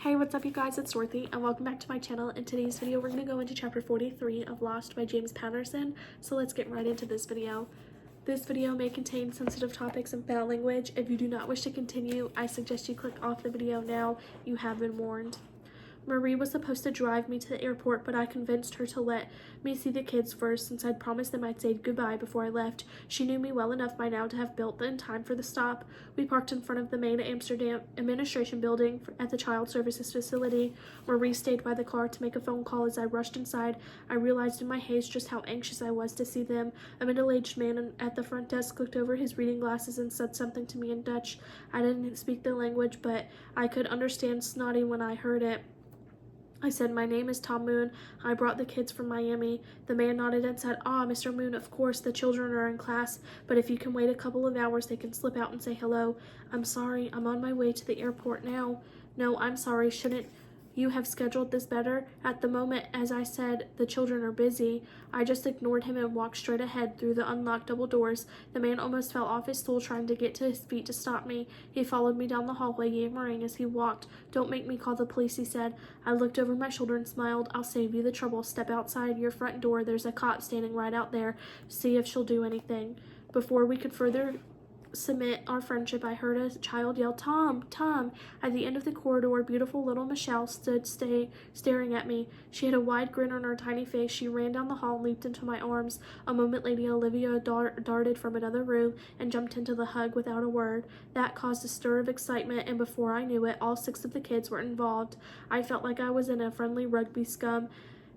Hey, what's up you guys, it's Ch43 and welcome back to my channel. In today's video, we're going to go into chapter 43 of Lost by James Patterson. So let's get right into this video. This video may contain sensitive topics and foul language. If you do not wish to continue, I suggest you click off the video now. You have been warned. Marie was supposed to drive me to the airport, but I convinced her to let me see the kids first since I'd promised them I'd say goodbye before I left. She knew me well enough by now to have built in time for the stop. We parked in front of the main Amsterdam administration building at the child services facility. Marie stayed by the car to make a phone call. As I rushed inside, I realized in my haste just how anxious I was to see them. A middle-aged man at the front desk looked over his reading glasses and said something to me in Dutch. I didn't speak the language, but I could understand snotty when I heard it. I said, "My name is Tom Moon. I brought the kids from Miami." The man nodded and said, "Ah, Mr. Moon, of course, the children are in class, but if you can wait a couple of hours, they can slip out and say hello." "I'm sorry, I'm on my way to the airport now." "No, I'm sorry, shouldn't you have scheduled this better?" "At the moment, as I said, the children are busy." I just ignored him and walked straight ahead through the unlocked double doors. The man almost fell off his stool trying to get to his feet to stop me. He followed me down the hallway, yammering as he walked. "Don't make me call the police," he said. I looked over my shoulder and smiled. "I'll save you the trouble. Step outside your front door. There's a cop standing right out there. See if she'll do anything." Before we could further cement our friendship, I heard a child yell, "Tom, Tom!" At the end of the corridor, beautiful little Michelle stood staring at me. She had a wide grin on her tiny face. She ran down the hall and leaped into my arms. A moment later, Olivia darted from another room and jumped into the hug without a word. That caused a stir of excitement, and before I knew it, all 6 of the kids were involved. I felt like I was in a friendly rugby scum.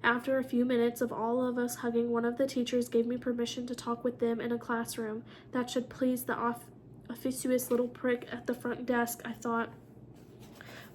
After a few minutes of all of us hugging, one of the teachers gave me permission to talk with them in a classroom. That should please the officious little prick at the front desk, I thought.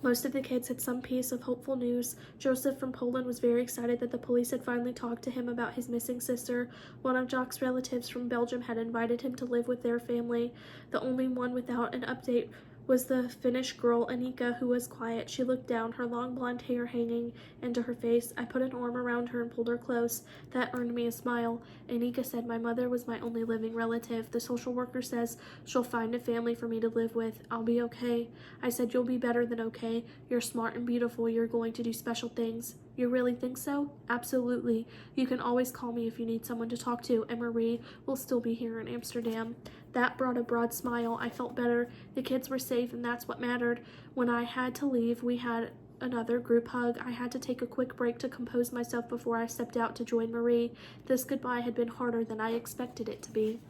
Most of the kids had some piece of hopeful news. Joseph from Poland was very excited that the police had finally talked to him about his missing sister. One of Jock's relatives from Belgium had invited him to live with their family. The only one without an update was the Finnish girl, Anika, who was quiet. She looked down, her long blonde hair hanging into her face. I put an arm around her and pulled her close. That earned me a smile. Anika said, "My mother was my only living relative. The social worker says she'll find a family for me to live with. I'll be okay." I said, "You'll be better than okay. You're smart and beautiful. You're going to do special things." "You really think so?" "Absolutely. You can always call me if you need someone to talk to, and Marie will still be here in Amsterdam." That brought a broad smile. I felt better. The kids were safe, and that's what mattered. When I had to leave, we had another group hug. I had to take a quick break to compose myself before I stepped out to join Marie. This goodbye had been harder than I expected it to be.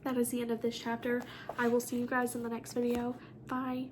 That is the end of this chapter. I will see you guys in the next video. Bye.